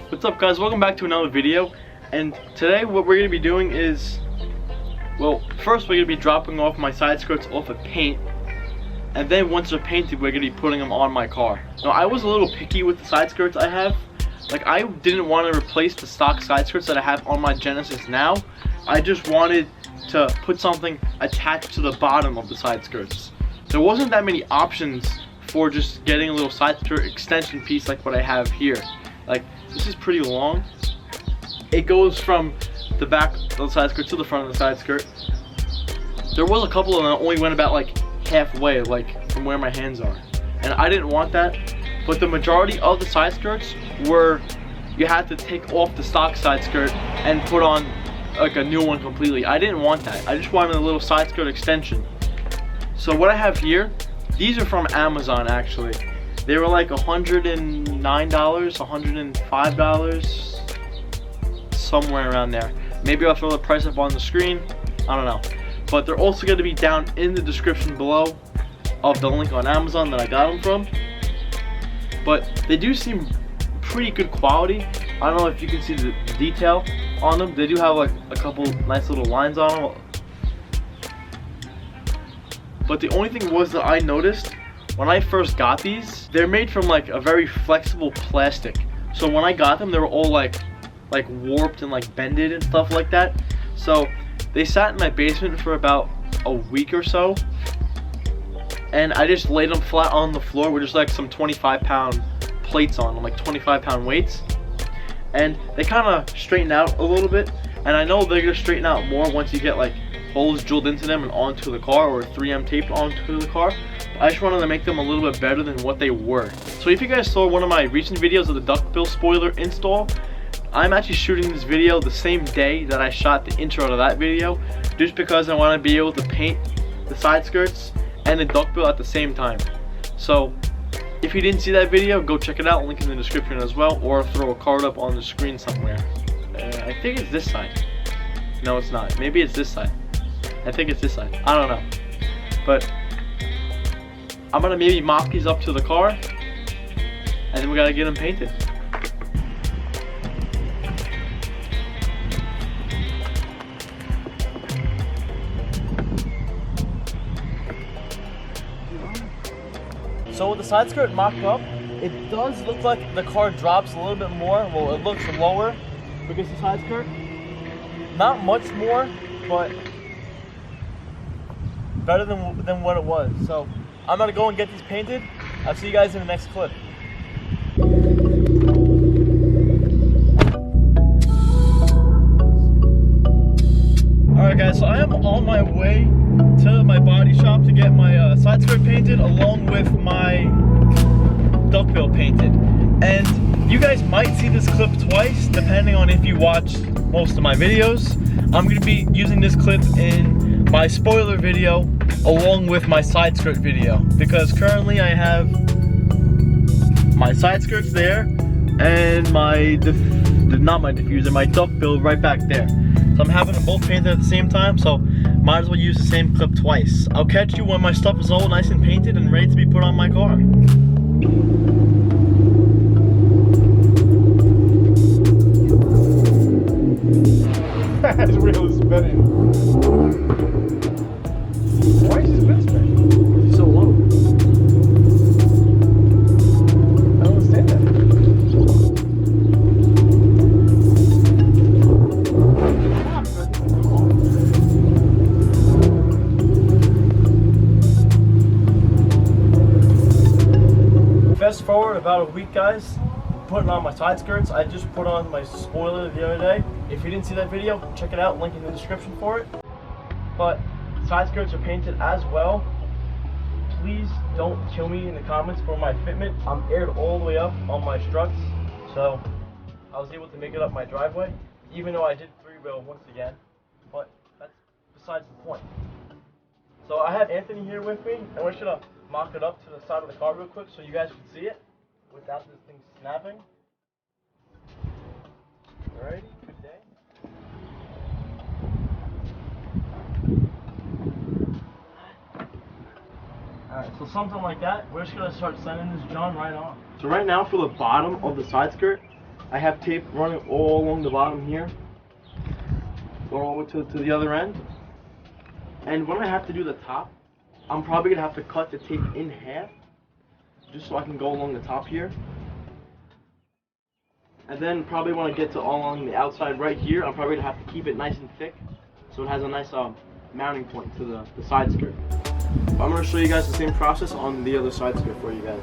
What's up, guys? Welcome back to another video. And today what we're going to be doing is, well, first we're going to be dropping off my side skirts off of paint, and then once they're painted we're going to be putting them on my car. Now, I was a little picky with the side skirts I have. Like, I didn't want to replace the stock side skirts that I have on my Genesis now. I just wanted to put something attached to the bottom of the side skirts. There wasn't that many options for just getting a little side skirt extension piece like what I have here. Like, this is pretty long. It goes from the back of the side skirt to the front of the side skirt. There was a couple of them that only went about like halfway, like from where my hands are. And I didn't want that. But the majority of the side skirts were, you had to take off the stock side skirt and put on like a new one completely. I didn't want that. I just wanted a little side skirt extension. So what I have here, these are from Amazon actually. They were like $109, $105, somewhere around there. Maybe I'll throw the price up on the screen, I don't know. But they're also going to be down in the description below of the link on Amazon that I got them from. But they do seem pretty good quality. I don't know if you can see the detail on them. They do have like a couple nice little lines on them. But the only thing was that I noticed when I first got these, they're made from like a very flexible plastic. So when I got them, they were all like warped and like bended and stuff like that. So they sat in my basement for about a week or so, and I just laid them flat on the floor with just like some 25-pound plates on them, like 25-pound weights, and they kind of straightened out a little bit. And I know they're gonna straighten out more once you get like holes drilled into them and onto the car, or 3M taped onto the car. I just wanted to make them a little bit better than what they were. So if you guys saw one of my recent videos of the duckbill spoiler install, I'm actually shooting this video the same day that I shot the intro to that video, just because I want to be able to paint the side skirts and the duckbill at the same time. So if you didn't see that video, go check it out, link in the description as well, or throw a card up on the screen somewhere. I think it's this side. No, it's not. Maybe it's this side. I think it's this side. I don't know. But I'm gonna maybe mock these up to the car, and then we gotta get them painted. So with the side skirt mocked up, it does look like the car drops a little bit more. Well, it looks lower because the side skirt. Not much more, but better than what it was. So I'm gonna go and get these painted. I'll see you guys in the next clip. Alright guys, so I am on my way to my body shop to get my side skirt painted along with my duckbill painted. And you guys might see this clip twice depending on if you watch most of my videos. I'm going to be using this clip in my spoiler video along with my side skirt video, because currently I have my side skirts there and my my duckbill right back there. So I'm having them both painted at the same time, so might as well use the same clip twice. I'll catch you when my stuff is all nice and painted and ready to be put on my car. His wheel is spinning. Why is his wheel spinning? It's so low. I don't understand that. Fast forward about a week, guys. Putting on my side skirts. I just put on my spoiler the other day. If you didn't see that video, check it out, link in the description for it. But side skirts are painted as well. Please don't kill me in the comments for my fitment. I'm aired all the way up on my struts, so I was able to make it up my driveway, even though I did 3-wheel once again. But that's besides the point. So I have Anthony here with me, and we're just gonna mock it up to the side of the car real quick so you guys can see it without this thing snapping. Alrighty, good day. Alright, so something like that. We're just gonna start sending this John right on. So right now for the bottom of the side skirt, I have tape running all along the bottom here. Going all the way to the other end. And when I have to do the top, I'm probably gonna have to cut the tape in half, just so I can go along the top here. And then probably when I get to all along the outside right here, I'm probably gonna have to keep it nice and thick, so it has a nice mounting point to the side skirt. But I'm gonna show you guys the same process on the other side skirt for you guys.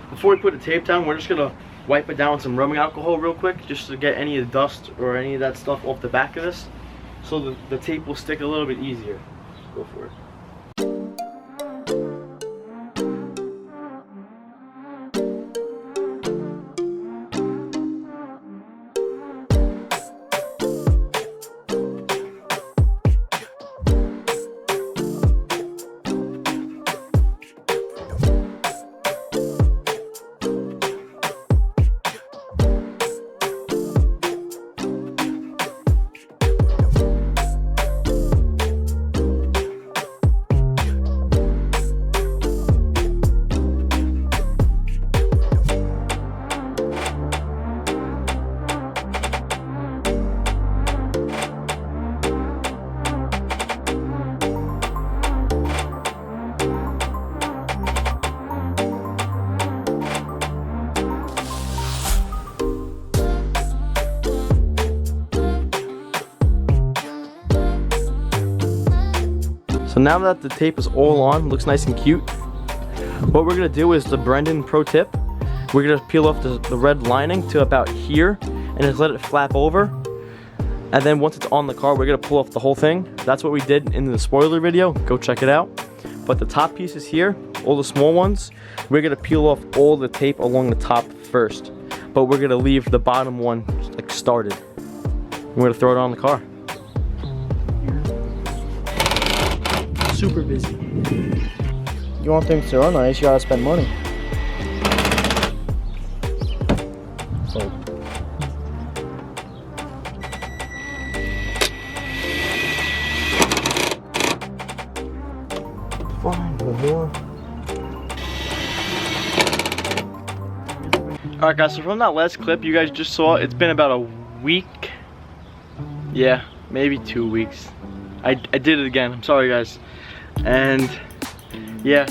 Before we put the tape down, we're just gonna wipe it down with some rubbing alcohol real quick, just to get any of the dust or any of that stuff off the back of this, so the tape will stick a little bit easier. Go for it. So now that the tape is all on, looks nice and cute, what we're gonna do is the Brendan pro tip. We're gonna peel off the red lining to about here and just let it flap over. And then once it's on the car, we're gonna pull off the whole thing. That's what we did in the spoiler video, go check it out. But the top pieces here, all the small ones, we're gonna peel off all the tape along the top first. But we're gonna leave the bottom one like started. We're gonna throw it on the car. Super busy. You want things to run nice, you gotta spend money. So. Fine, one more. Alright guys, so from that last clip you guys just saw, it's been about a week. Yeah, maybe 2 weeks. I did it again, I'm sorry guys. And yeah,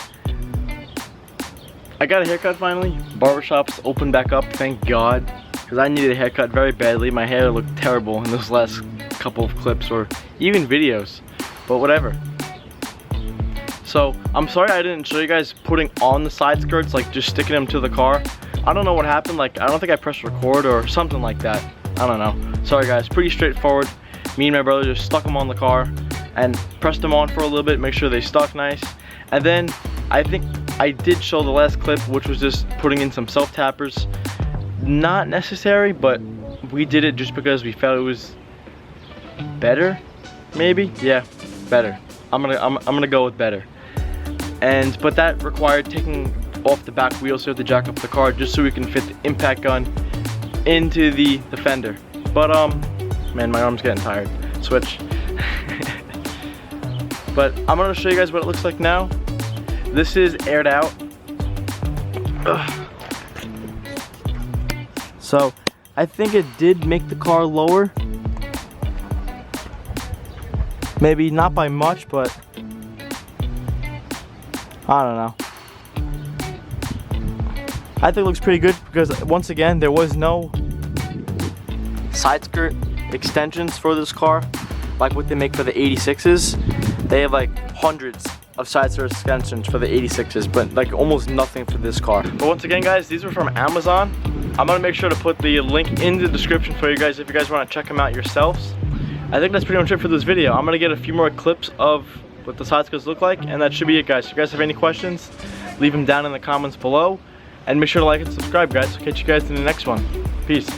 I got a haircut finally. Barbershops opened back up, thank God, because I needed a haircut very badly. My hair looked terrible in those last couple of clips or even videos, but whatever. So I'm sorry I didn't show you guys putting on the side skirts, like just sticking them to the car. I don't know what happened, like I don't think I pressed record or something like that. I don't know. Sorry guys, pretty straightforward. Me and my brother just stuck them on the car and pressed them on for a little bit, make sure they stuck nice. And then I think I did show the last clip, which was just putting in some self-tappers. Not necessary, but we did it just because we felt it was better, maybe? Yeah, better. I'm gonna go with better. But that required taking off the back wheel, so we have to jack up the car just so we can fit the impact gun into the fender. But man, my arm's getting tired. Switch. But I'm gonna show you guys what it looks like now. This is aired out. Ugh. So I think it did make the car lower. Maybe not by much, but I don't know. I think it looks pretty good because once again there was no side skirt extensions for this car like what they make for the 86s. They have like hundreds of side skirt extensions for the 86s, but like almost nothing for this car. But once again guys, these were from Amazon. I'm gonna make sure to put the link in the description for you guys if you guys want to check them out yourselves. I think that's pretty much it for this video. I'm gonna get a few more clips of what the side skirts look like, and that should be it guys. If you guys have any questions, leave them down in the comments below, and make sure to like and subscribe guys. I'll catch you guys in the next one. Peace.